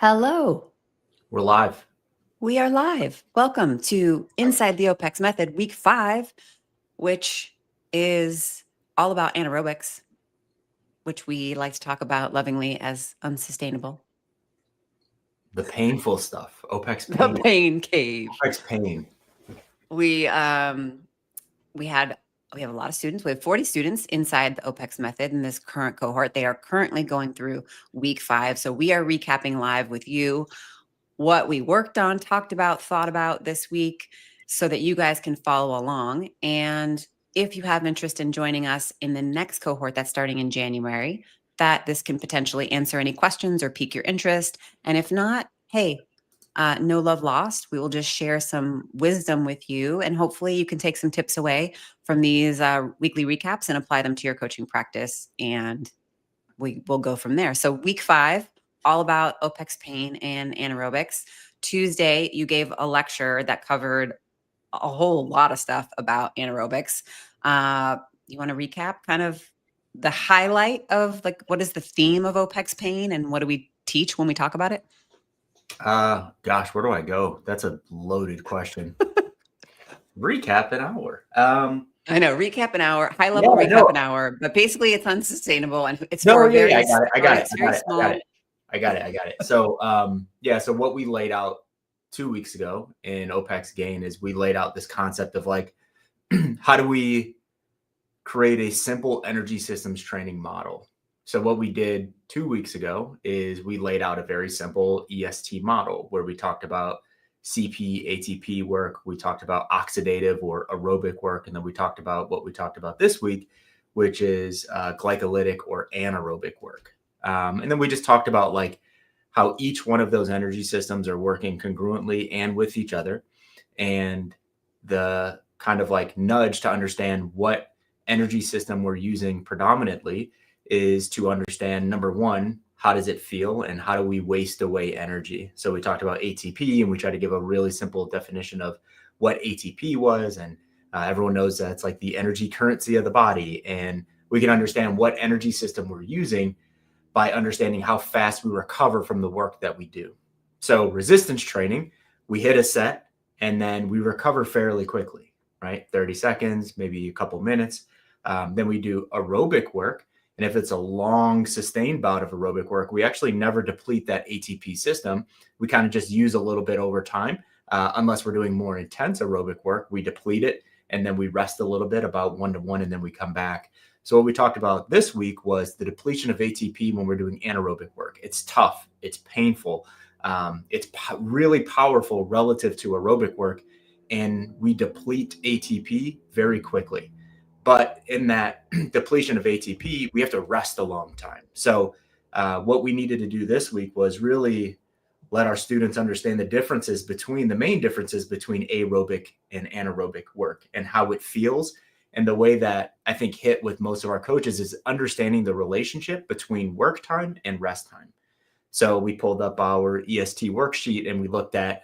Hello, We're live. we are live. Welcome to Inside the OPEX Method, week 5, which is all about anaerobics, which we like to talk about lovingly as unsustainable. The painful stuff. OPEX The pain. pain cave. OPEX pain. We have a lot of students. We have 40 students inside the OPEX method in this current cohort. They are currently going through week 5. So we are recapping live with you what we worked on, talked about, thought about this week so that you guys can follow along. And if you have interest in joining us in the next cohort that's starting in January, that this can potentially answer any questions or pique your interest. And if not, hey, no love lost. We will just share some wisdom with you, and hopefully you can take some tips away from these weekly recaps and apply them to your coaching practice. And we will go from there. So week 5, all about OPEX pain and anaerobics. Tuesday, you gave a lecture that covered a whole lot of stuff about anaerobics. You want to recap kind of the highlight of like what is the theme of OPEX pain and what do we teach when we talk about it? Gosh, where do I go? That's a loaded question. Recap an hour. I know, recap an hour, high Yeah, level recap no, an hour, but basically it's unsustainable and it's no, for a yeah, very, I got it. it's very small. I got it. So, so what we laid out 2 weeks ago in OPEX Gain is we laid out this concept of like, how do we create a simple energy systems training model? So what we did 2 weeks ago is we laid out a very simple EST model where we talked about CP, ATP work. We talked about oxidative or aerobic work. And then we talked about what we talked about this week, which is glycolytic or anaerobic work. And then we just talked about like how each one of those energy systems are working congruently and with each other. And the kind of like nudge to understand what energy system we're using predominantly is to understand, number one, how does it feel and how do we waste away energy? So we talked about ATP and we tried to give a really simple definition of what ATP was. And everyone knows that it's like the energy currency of the body. And we can understand what energy system we're using by understanding how fast we recover from the work that we do. So resistance training, we hit a set and then we recover fairly quickly, right? 30 seconds, maybe a couple minutes. Then we do aerobic work. And if it's a long sustained bout of aerobic work, we actually never deplete that ATP system. We kind of just use a little bit over time. Unless we're doing more intense aerobic work, we deplete it and then we rest a little bit, about 1 to 1, and then we come back. So what we talked about this week was the depletion of ATP when we're doing anaerobic work. It's tough. It's painful. It's really powerful relative to aerobic work. And we deplete ATP very quickly. But in that depletion of ATP, we have to rest a long time. So what we needed to do this week was really let our students understand the main differences between aerobic and anaerobic work and how it feels. And the way that I think hit with most of our coaches is understanding the relationship between work time and rest time. So we pulled up our EST worksheet and we looked at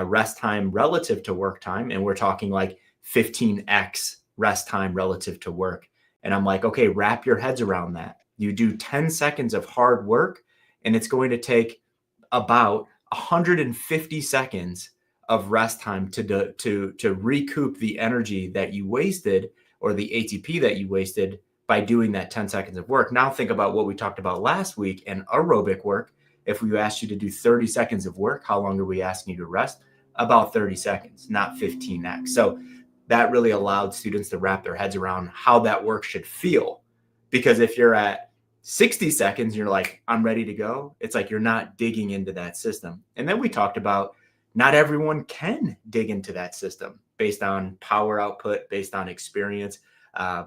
rest time relative to work time. And we're talking like 15x rest time relative to work. And I'm like, okay, wrap your heads around that. You do 10 seconds of hard work and it's going to take about 150 seconds of rest time to recoup the energy that you wasted or the ATP that you wasted by doing that 10 seconds of work. Now think about what we talked about last week and aerobic work. If we asked you to do 30 seconds of work, how long are we asking you to rest? About 30 seconds, not 15x. So that really allowed students to wrap their heads around how that work should feel. Because if you're at 60 seconds, you're like, I'm ready to go. It's like you're not digging into that system. And then we talked about not everyone can dig into that system based on power output, based on experience,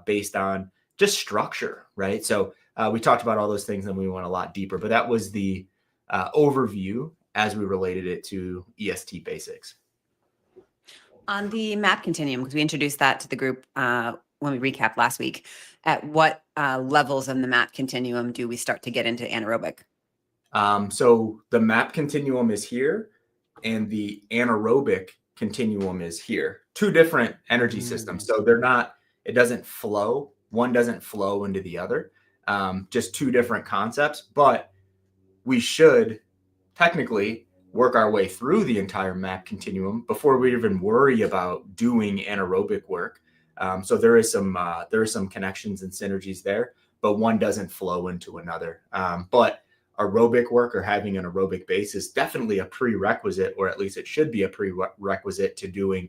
based on just structure, right? So we talked about all those things and we went a lot deeper, but that was the overview as we related it to EST basics. On the MAP continuum, because we introduced that to the group when we recapped last week, at what levels in the MAP continuum do we start to get into anaerobic? So the MAP continuum is here and the anaerobic continuum is here. Two different energy systems. So they're not, it doesn't flow. One doesn't flow into the other. Just two different concepts, but we should technically work our way through the entire map continuum before we even worry about doing anaerobic work. So there is some connections and synergies there, but one doesn't flow into another. But aerobic work or having an aerobic base is definitely a prerequisite, or at least it should be a prerequisite to doing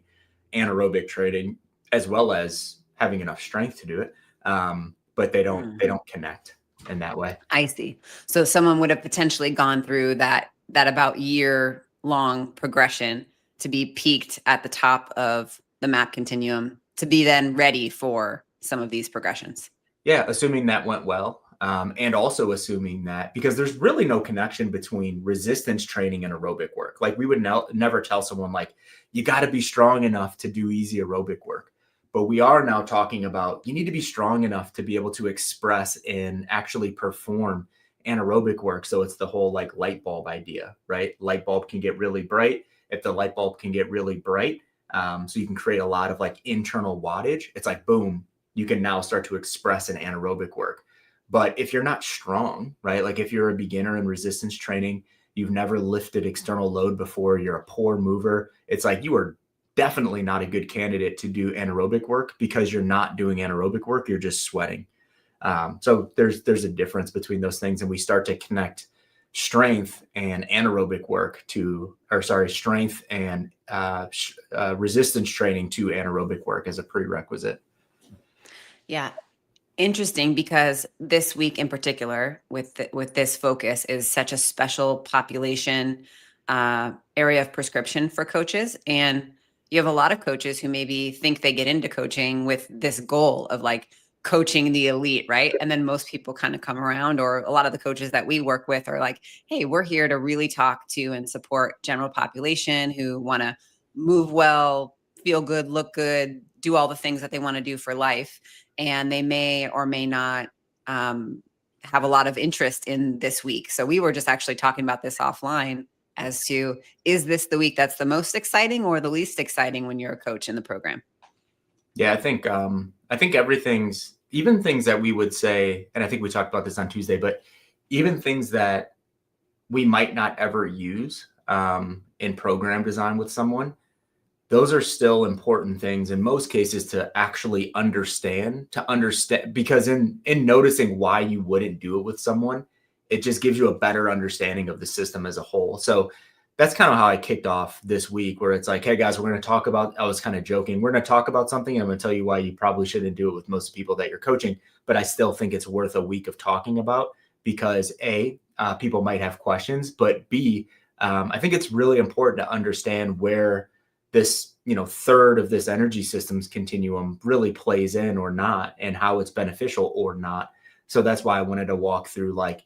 anaerobic training, as well as having enough strength to do it. But they don't connect in that way. I see. So someone would have potentially gone through that about year long progression to be peaked at the top of the map continuum to be then ready for some of these progressions. Yeah, assuming that went well. And also assuming that, because there's really no connection between resistance training and aerobic work. Like we would never tell someone like, you got to be strong enough to do easy aerobic work. But we are now talking about, you need to be strong enough to be able to express and actually perform anaerobic work. So it's the whole like light bulb idea, right? Light bulb can get really bright. If the light bulb can get really bright, so you can create a lot of like internal wattage, it's like, boom, you can now start to express an anaerobic work. But if you're not strong, right? Like if you're a beginner in resistance training, you've never lifted external load before, you're a poor mover, it's like you are definitely not a good candidate to do anaerobic work, because you're not doing anaerobic work, you're just sweating. So there's a difference between those things, and we start to connect strength and anaerobic work strength and resistance training to anaerobic work as a prerequisite. Yeah. Interesting, because this week in particular with this focus is such a special population area of prescription for coaches. And you have a lot of coaches who maybe think they get into coaching with this goal of like coaching the elite, right? And then most people kind of come around, or a lot of the coaches that we work with are like, hey, we're here to really talk to and support general population who want to move well, feel good, look good, do all the things that they want to do for life. And they may or may not have a lot of interest in this week. So we were just actually talking about this offline as to, is this the week that's the most exciting or the least exciting when you're a coach in the program? Yeah, I think everything's, even things that we would say, and I think we talked about this on Tuesday, but even things that we might not ever use in program design with someone, those are still important things in most cases to actually understand, because in noticing why you wouldn't do it with someone, it just gives you a better understanding of the system as a whole. So that's kind of how I kicked off this week, where it's like, hey guys, we're going to talk about, I was kind of joking, we're going to talk about something, and I'm going to tell you why you probably shouldn't do it with most people that you're coaching, but I still think it's worth a week of talking about, because A, people might have questions, but B, I think it's really important to understand where this, third of this energy systems continuum really plays in or not, and how it's beneficial or not. So that's why I wanted to walk through, like,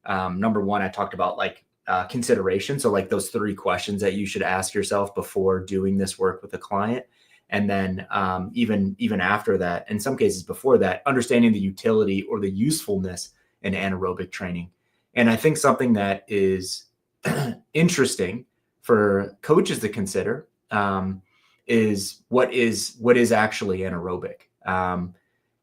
number one, I talked about like consideration. So like those 3 questions that you should ask yourself before doing this work with a client. And then even after that, in some cases before that, understanding the utility or the usefulness in anaerobic training. And I think something that is interesting for coaches to consider is what is actually anaerobic.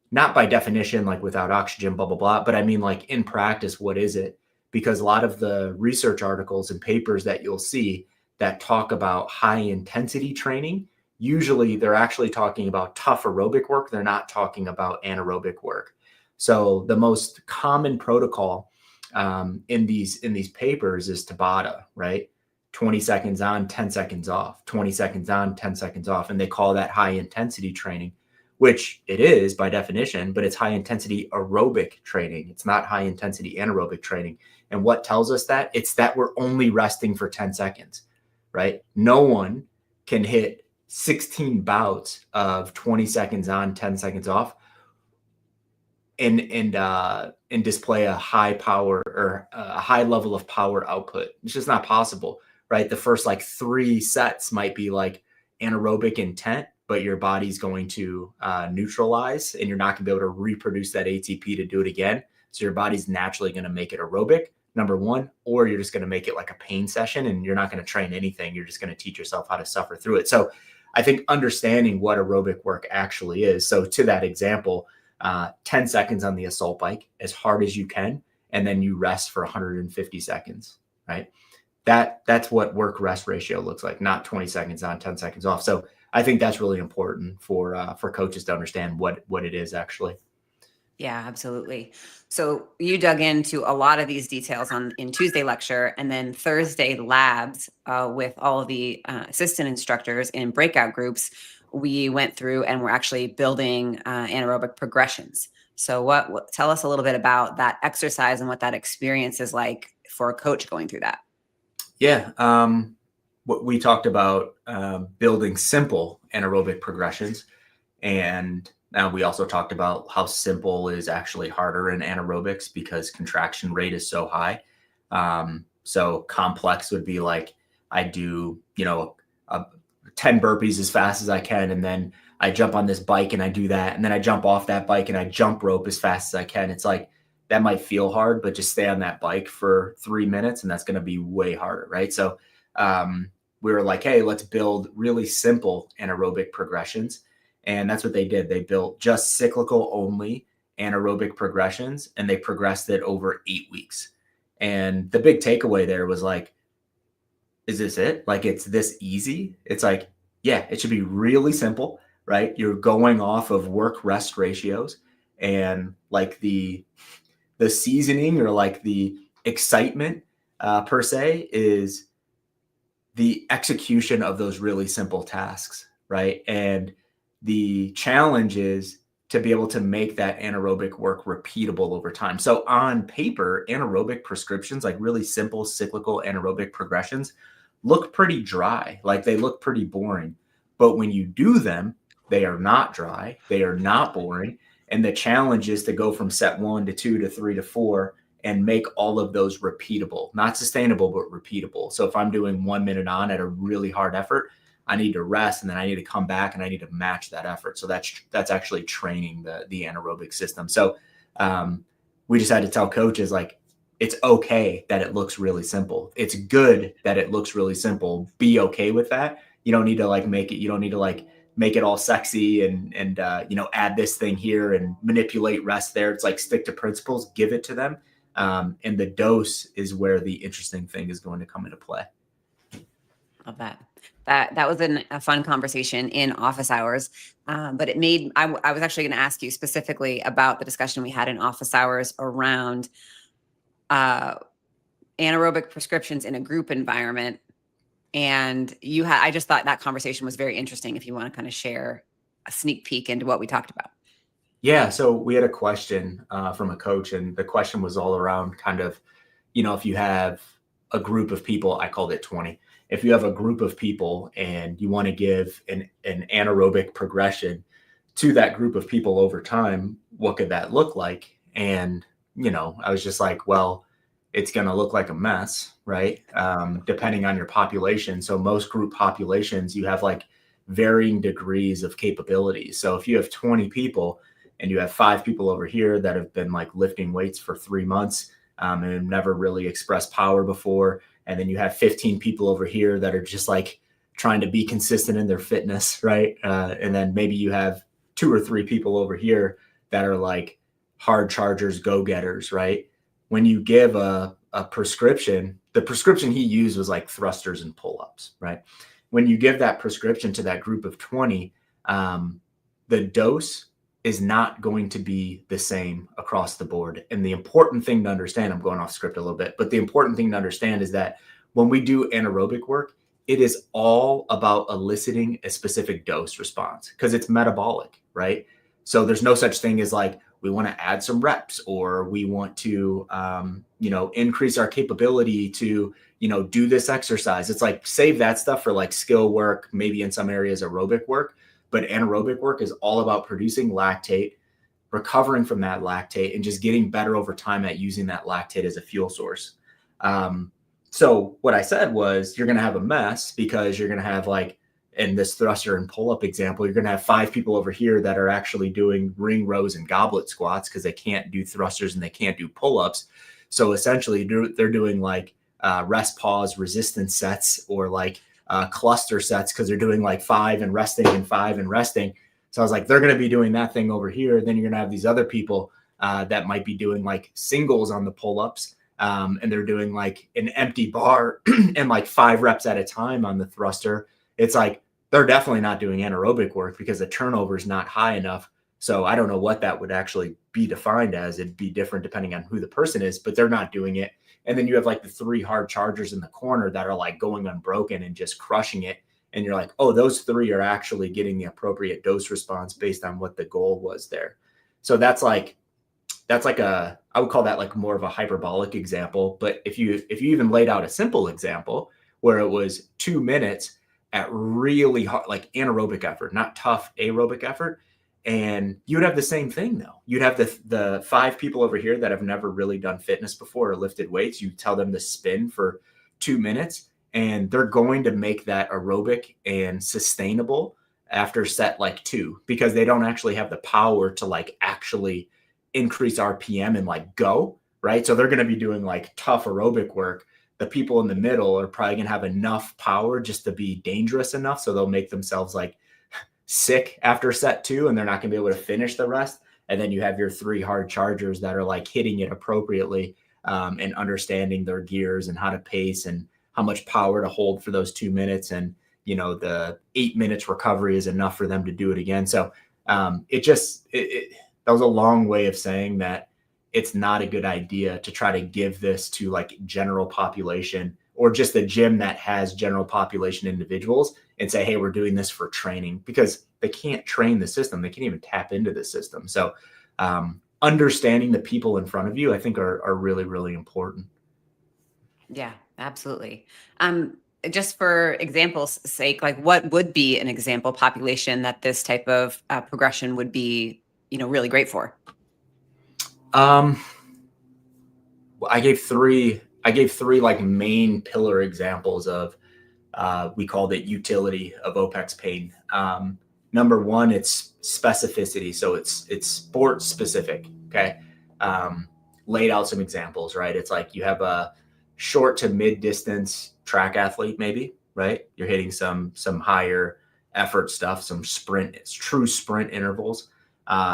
Not by definition, like without oxygen, blah, blah, blah. But I mean, like in practice, what is it? Because a lot of the research articles and papers that you'll see that talk about high intensity training, usually they're actually talking about tough aerobic work. They're not talking about anaerobic work. So the most common protocol in these papers is Tabata, right? 20 seconds on, 10 seconds off, 20 seconds on, 10 seconds off. And they call that high intensity training, which it is by definition, but it's high intensity aerobic training. It's not high intensity anaerobic training. And what tells us that? It's that we're only resting for 10 seconds, right? No one can hit 16 bouts of 20 seconds on, 10 seconds off and display a high power or a high level of power output. It's just not possible, right? The first like 3 sets might be like anaerobic intent, but your body's going to neutralize, and you're not going to be able to reproduce that ATP to do it again. So your body's naturally going to make it aerobic, number one, or you're just going to make it like a pain session, and you're not going to train anything. You're just going to teach yourself how to suffer through it. So I think understanding what aerobic work actually is. So to that example, 10 seconds on the assault bike as hard as you can, and then you rest for 150 seconds, right? that's what work rest ratio looks like, not 20 seconds on, 10 seconds off. So I think that's really important for coaches to understand what it is actually. Yeah, absolutely. So you dug into a lot of these details in Tuesday lecture, and then Thursday labs with all of the assistant instructors in breakout groups. We went through and we're actually building anaerobic progressions. So what tell us a little bit about that exercise and what that experience is like for a coach going through that. Yeah. What we talked about building simple anaerobic progressions. And now we also talked about how simple is actually harder in anaerobics because contraction rate is so high. So complex would be like I do, 10 burpees as fast as I can. And then I jump on this bike and I do that. And then I jump off that bike and I jump rope as fast as I can. It's like that might feel hard, but just stay on that bike for 3 minutes and that's going to be way harder. Right. So we were like, hey, let's build really simple anaerobic progressions. And that's what they did. They built just cyclical only anaerobic progressions and they progressed it over 8 weeks. And the big takeaway there was like, is this it? Like, it's this easy? It's like, yeah, it should be really simple, right? You're going off of work rest ratios and like the seasoning or like the excitement per se is the execution of those really simple tasks, right? And the challenge is to be able to make that anaerobic work repeatable over time. So on paper, anaerobic prescriptions, like really simple cyclical anaerobic progressions, look pretty dry, like they look pretty boring. But when you do them, they are not dry, they are not boring. And the challenge is to go from set 1 to 2 to 3 to 4 and make all of those repeatable, not sustainable, but repeatable. So if I'm doing 1 minute on at a really hard effort, I need to rest and then I need to come back and I need to match that effort. So that's actually training the anaerobic system. So we just had to tell coaches, like, it's okay that it looks really simple. It's good that it looks really simple. Be okay with that. You don't need to like make it, you don't need to like make it all sexy and add this thing here and manipulate rest there. It's like stick to principles, give it to them. And the dose is where the interesting thing is going to come into play. Love that. That was a fun conversation in office hours, but it made, I was actually going to ask you specifically about the discussion we had in office hours around anaerobic prescriptions in a group environment. And I just thought that conversation was very interesting. If you want to kind of share a sneak peek into what we talked about. Yeah. So we had a question from a coach, and the question was all around kind of, if you have a group of people, I called it 20. If you have a group of people and you want to give an anaerobic progression to that group of people over time, what could that look like? And, I was just like, well, it's going to look like a mess, right? Depending on your population. So most group populations, you have like varying degrees of capabilities. So if you have 20 people and you have 5 people over here that have been like lifting weights for 3 months and have never really expressed power before, and then you have 15 people over here that are just like trying to be consistent in their fitness, right? And then maybe you have 2 or 3 people over here that are like hard chargers, go-getters, right? When you give a prescription, the prescription he used was like thrusters and pull-ups, right? When you give that prescription to that group of 20, the dose is not going to be the same across the board. And the important thing to understand, I'm going off script a little bit, but the important thing to understand is that when we do anaerobic work, it is all about eliciting a specific dose response because it's metabolic, right? So there's no such thing as like, we want to add some reps or we want to, increase our capability to, do this exercise. It's like, save that stuff for like skill work, maybe in some areas aerobic work. But anaerobic work is all about producing lactate, recovering from that lactate, and just getting better over time at using that lactate as a fuel source. So what I said was you're going to have a mess because you're going to have like, in this thruster and pull-up example, you're going to have 5 people over here that are actually doing ring rows and goblet squats because they can't do thrusters and they can't do pull-ups. So essentially they're doing like rest, pause, resistance sets or like cluster sets because they're doing like 5 and resting and 5 and resting. So I was like, they're going to be doing that thing over here. Then you're going to have these other people that might be doing like singles on the pull-ups and they're doing like an empty bar and like 5 reps at a time on the thruster, it's like they're definitely not doing anaerobic work because the turnover is not high enough. So I don't know what that would actually be defined as. It'd be different depending on who the person is, but they're not doing it. And then you have like the 3 hard chargers in the corner that are like going unbroken and just crushing it. And you're like, oh, those 3 are actually getting the appropriate dose response based on what the goal was there. So that's like I would call that like more of a hyperbolic example. But if you even laid out a simple example where it was 2 minutes at really hard, like anaerobic effort, not tough aerobic effort, and you'd have the same thing though. You'd have the 5 people over here that have never really done fitness before or lifted weights. You tell them to spin for 2 minutes, and they're going to make that aerobic and sustainable after set like 2, because they don't actually have the power to like actually increase RPM and like go, right? So they're going to be doing like tough aerobic work. The people in the middle are probably going to have enough power just to be dangerous enough. So they'll make themselves like sick after set 2, and they're not going to be able to finish the rest. And then you have your 3 hard chargers that are like hitting it appropriately, and understanding their gears and how to pace and how much power to hold for those 2 minutes. And, you know, the 8 minutes recovery is enough for them to do it again. So that was a long way of saying that it's not a good idea to try to give this to like general population or just a gym that has general population individuals and say, hey, we're doing this for training, because they can't train the system. They can't even tap into the system. So understanding the people in front of you, I think are really, really important. Yeah, absolutely. Just for example's sake, like what would be an example population that this type of progression would be, really great for? I gave three like main pillar examples of, we called it utility of OPEX pain. Number 1, it's specificity. So it's sport specific. Okay. Laid out some examples, right? It's like you have a short to mid distance track athlete, maybe, right? You're hitting some higher effort stuff, some sprint, it's true sprint intervals.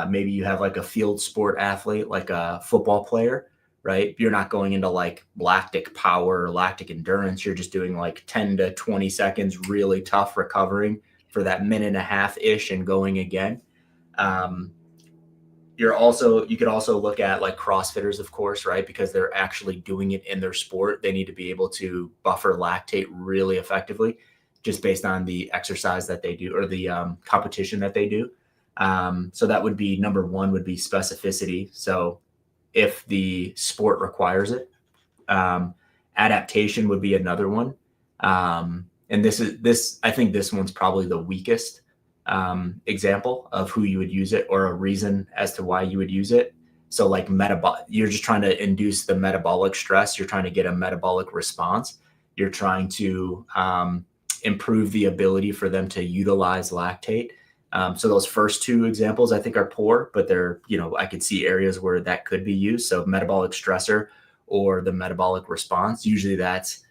Maybe you have like a field sport athlete, like a football player, right? You're not going into like lactic power or lactic endurance. You're just doing like 10 to 20 seconds, really tough recovering for that minute and a half ish and going again. You could also look at like CrossFitters, of course, right? Because they're actually doing it in their sport. They need to be able to buffer lactate really effectively just based on the exercise that they do or the competition that they do. So that would be number 1 would be specificity. So if the sport requires it, adaptation would be another one. And I think this one's probably the weakest example of who you would use it or a reason as to why you would use it. So like you're just trying to induce the metabolic stress. You're trying to get a metabolic response. You're trying to improve the ability for them to utilize lactate. So those first 2 examples I think are poor, but they're, I could see areas where that could be used. So metabolic stressor or the metabolic response, usually that's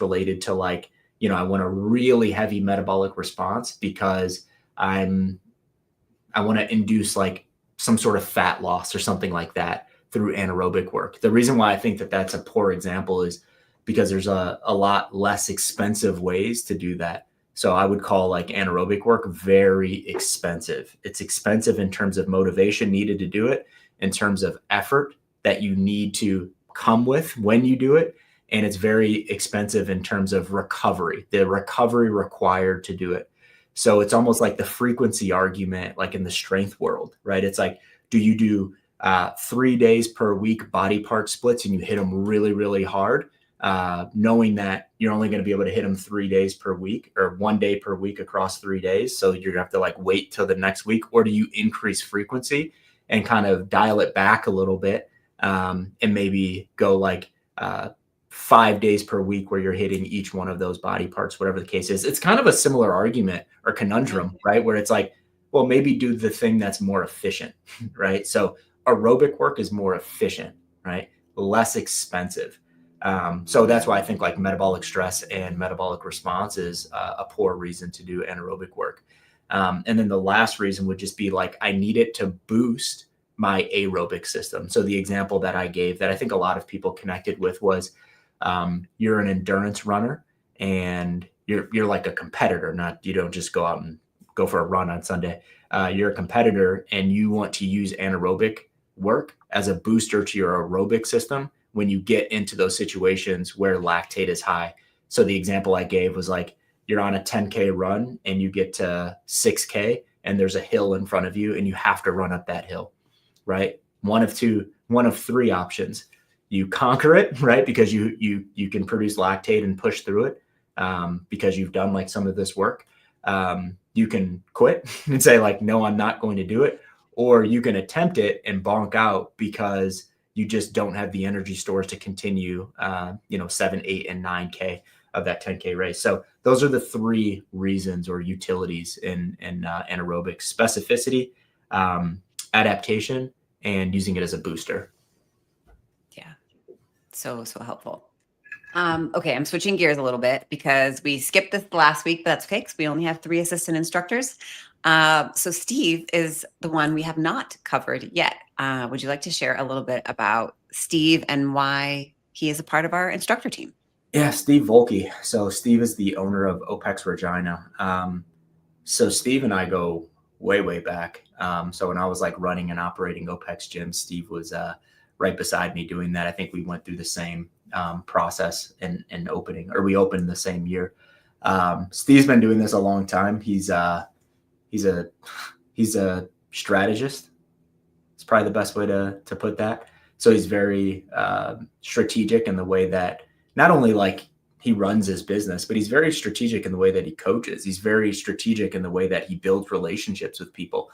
related to like, I want a really heavy metabolic response because I want to induce like some sort of fat loss or something like that through anaerobic work. The reason why I think that that's a poor example is because there's a lot less expensive ways to do that. So I would call like anaerobic work very expensive. It's expensive in terms of motivation needed to do it, in terms of effort that you need to come with when you do it. And it's very expensive in terms of recovery, the recovery required to do it. So it's almost like the frequency argument, like in the strength world, right? It's like, do you do 3 days per week body part splits and you hit them really, really hard, knowing that you're only going to be able to hit them 3 days per week or 1 day per week across 3 days. So you're gonna have to like wait till the next week, or do you increase frequency and kind of dial it back a little bit, and maybe go like 5 days per week where you're hitting each one of those body parts, whatever the case is. It's kind of a similar argument or conundrum, right? Where it's like, well, maybe do the thing that's more efficient, right? So aerobic work is more efficient, right? Less expensive. So that's why I think like metabolic stress and metabolic response is a poor reason to do anaerobic work. And then the last reason would just be like, I need it to boost my aerobic system. So the example that I gave that I think a lot of people connected with was you're an endurance runner and you're like a competitor, not, you don't just go out and go for a run on Sunday. You're a competitor and you want to use anaerobic work as a booster to your aerobic system when you get into those situations where lactate is high. So the example I gave was like, you're on a 10K run and you get to 6K and there's a hill in front of you and you have to run up that hill, right? One of three options. You conquer it, right? Because you can produce lactate and push through it because you've done like some of this work. You can quit and say like, no, I'm not going to do it. Or you can attempt it and bonk out because you just don't have the energy stores to continue, 7, 8, and 9K of that 10K race. So those are the three reasons or utilities in anaerobic: specificity, adaptation, and using it as a booster. Yeah. So helpful. Okay, I'm switching gears a little bit because we skipped this last week, but that's okay because we only have 3 assistant instructors. So Steve is the one we have not covered yet. Would you like to share a little bit about Steve and why he is a part of our instructor team? Yeah, Steve Volke. So Steve is the owner of OPEX Regina. So Steve and I go way, way back. So when I was like running and operating OPEX gym, Steve was right beside me doing that. I think we went through the same process in opening, or we opened the same year. Steve's been doing this a long time. He's a strategist. It's probably the best way to put that. So he's very strategic in the way that not only like he runs his business, but he's very strategic in the way that he coaches. He's very strategic in the way that he builds relationships with people.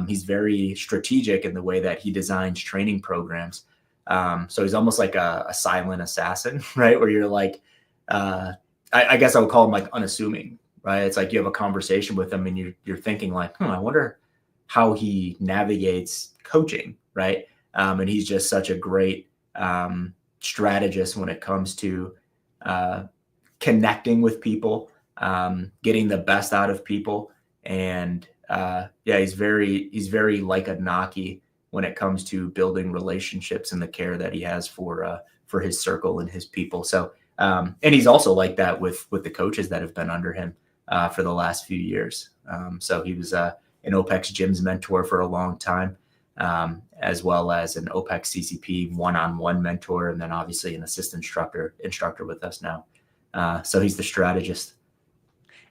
He's very strategic in the way that he designs training programs. So he's almost like a silent assassin, right? Where you're like, I guess I would call him like unassuming, right? It's like you have a conversation with him and you're thinking like, I wonder how he navigates coaching, right? And he's just such a great strategist when it comes to connecting with people, getting the best out of people. And he's very like a Naki when it comes to building relationships and the care that he has for his circle and his people. So, and he's also like that with the coaches that have been under him for the last few years. So he was an OPEX Gyms mentor for a long time, as well as an OPEX CCP one-on-one mentor, and then obviously an assistant instructor with us now. So he's the strategist.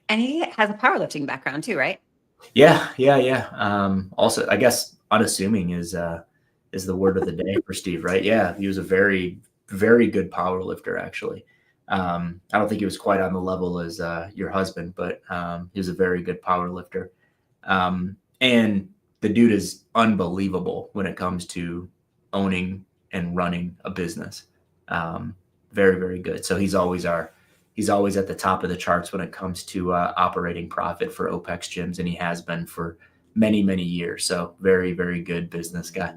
And he has a powerlifting background too, right? Yeah. Also, I guess unassuming is the word of the day for Steve, right? Yeah, he was a very, very good power lifter, actually. I don't think he was quite on the level as your husband, but he was a very good power lifter. And the dude is unbelievable when it comes to owning and running a business. Very, very good. So he's always at the top of the charts when it comes to operating profit for OPEX gyms, and he has been for many, many years. So very, very good business guy.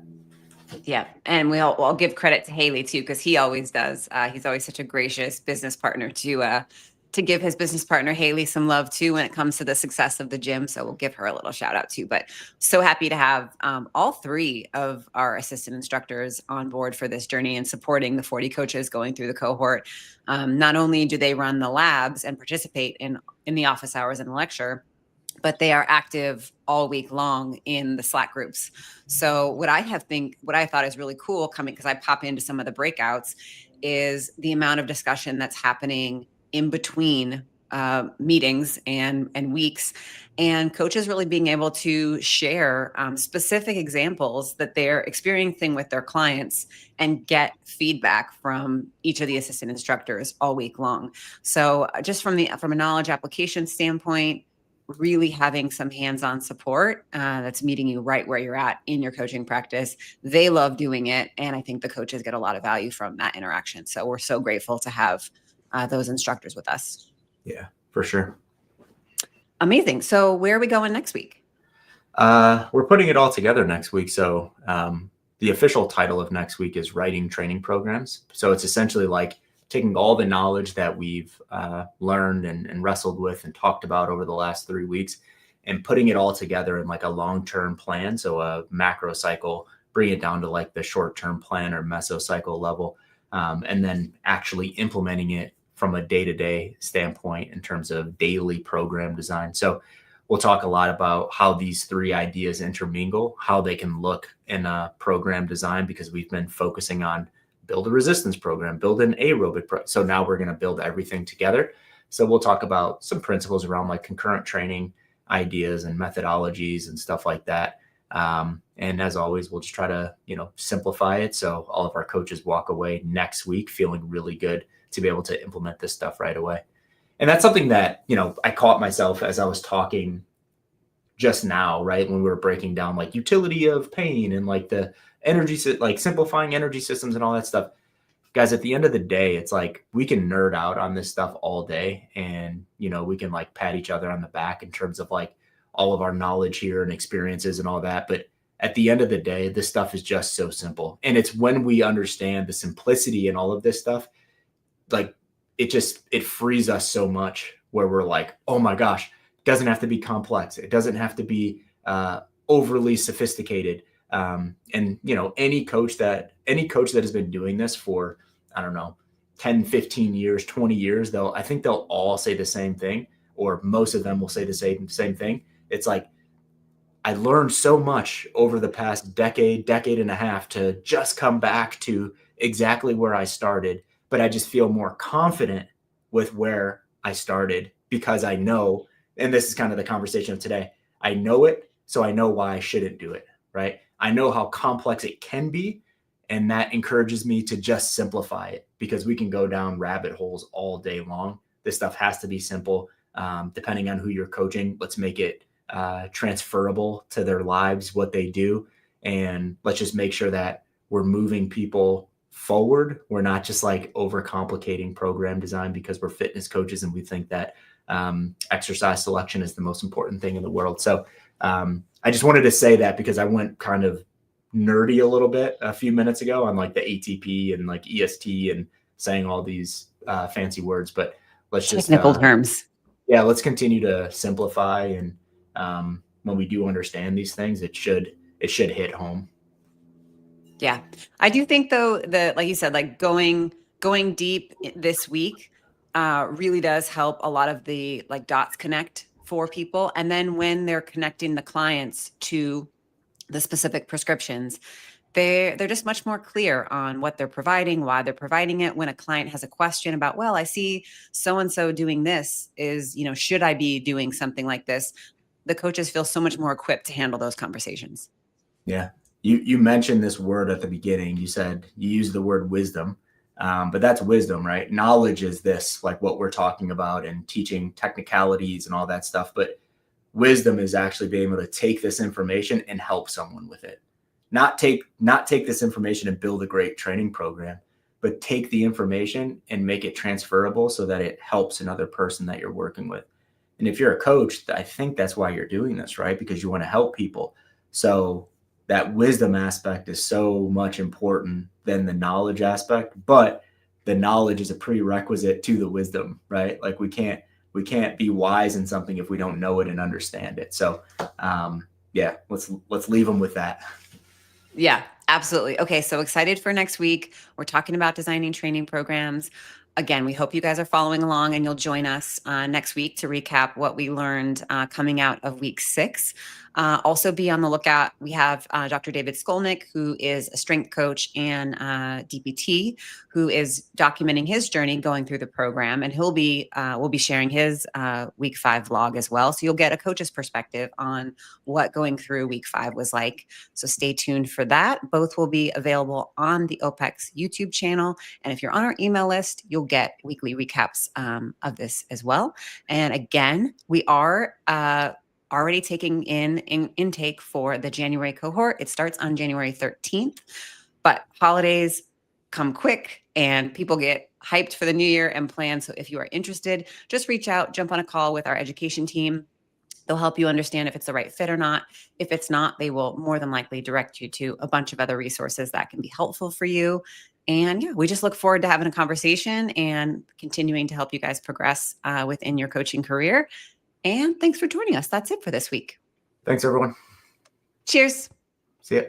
Yeah. And I'll give credit to Haley too, because he always does. He's always such a gracious business partner to give his business partner Haley some love too when it comes to the success of the gym. So we'll give her a little shout out too. But so happy to have all 3 of our assistant instructors on board for this journey and supporting the 40 coaches going through the cohort. Not only do they run the labs and participate in the office hours and lecture, but they are active all week long in the Slack groups. So what I thought is really cool coming, because I pop into some of the breakouts, is the amount of discussion that's happening in between meetings and weeks, and coaches really being able to share specific examples that they're experiencing with their clients and get feedback from each of the assistant instructors all week long. So just from a knowledge application standpoint, really having some hands-on support that's meeting you right where you're at in your coaching practice. They love doing it. And I think the coaches get a lot of value from that interaction. So we're so grateful to have those instructors with us. Yeah, for sure. Amazing. So where are we going next week? We're putting it all together next week. So the official title of next week is Writing Training Programs. So it's essentially like taking all the knowledge that we've learned and wrestled with and talked about over the last 3 weeks and putting it all together in like a long-term plan. So a macro cycle bring it down to like the short-term plan or mesocycle level, and then actually implementing it from a day-to-day standpoint in terms of daily program design. So we'll talk a lot about how these three ideas intermingle, how they can look in a program design, because we've been focusing on build a resistance program, build an aerobic so now we're going to build everything together. So we'll talk about some principles around like concurrent training ideas and methodologies and stuff like that. And as always, we'll just try to, simplify it so all of our coaches walk away next week feeling really good to be able to implement this stuff right away. And that's something that, I caught myself as I was talking just now, right? When we were breaking down like utility of pain and like the energy, like simplifying energy systems and all that stuff. Guys, at the end of the day, it's like we can nerd out on this stuff all day, and we can like pat each other on the back in terms of like all of our knowledge here and experiences and all that. But at the end of the day, this stuff is just so simple. And it's when we understand the simplicity and all of this stuff, like it frees us so much, where we're like, oh my gosh, it doesn't have to be complex. It doesn't have to be overly sophisticated. And any coach that has been doing this for, I don't know, 10, 15 years, 20 years, I think they'll all say the same thing, or most of them will say the same thing. It's like, I learned so much over the past decade and a half to just come back to exactly where I started, but I just feel more confident with where I started because I know, and this is kind of the conversation of today, I know it, so I know why I shouldn't do it, right? I know how complex it can be, and that encourages me to just simplify it, because we can go down rabbit holes all day long. This stuff has to be simple. Depending on who you're coaching, let's make it transferable to their lives, what they do. And let's just make sure that we're moving people forward. We're not just like overcomplicating program design because we're fitness coaches and we think that exercise selection is the most important thing in the world. So I just wanted to say that because I went kind of nerdy a little bit a few minutes ago on like the ATP and like EST and saying all these fancy words, but let's just technical terms. Yeah, let's continue to simplify. And when we do understand these things, it should hit home. Yeah. I do think though that, like you said, like going deep this week really does help a lot of the like dots connect for people. And then when they're connecting the clients to the specific prescriptions, they're just much more clear on what they're providing, why they're providing it. When a client has a question about, well, I see so-and-so doing this, should I be doing something like this? The coaches feel so much more equipped to handle those conversations. Yeah. You mentioned this word at the beginning. You said you used the word wisdom, but that's wisdom, right? Knowledge is this, like what we're talking about and teaching technicalities and all that stuff. But wisdom is actually being able to take this information and help someone with it. Not take this information and build a great training program, but take the information and make it transferable so that it helps another person that you're working with. And if you're a coach, I think that's why you're doing this, right? Because you want to help people. So that wisdom aspect is so much important than the knowledge aspect, but the knowledge is a prerequisite to the wisdom, right? Like we can't be wise in something if we don't know it and understand it. So yeah, let's leave them with that. Yeah, absolutely. Okay, so excited for next week. We're talking about designing training programs. Again, we hope you guys are following along and you'll join us next week to recap what we learned coming out of week 6. Also be on the lookout. We have Dr. David Skolnick, who is a strength coach and DPT, who is documenting his journey going through the program. And we'll be sharing his week 5 vlog as well. So you'll get a coach's perspective on what going through week 5 was like. So stay tuned for that. Both will be available on the OPEX YouTube channel. And if you're on our email list, you'll get weekly recaps of this as well. And again, we are already taking in intake for the January cohort. It starts on January 13th, but holidays come quick and people get hyped for the new year and plan. So if you are interested, just reach out, jump on a call with our education team. They'll help you understand if it's the right fit or not. If it's not, they will more than likely direct you to a bunch of other resources that can be helpful for you. And yeah, we just look forward to having a conversation and continuing to help you guys progress within your coaching career. And thanks for joining us. That's it for this week. Thanks, everyone. Cheers. See ya.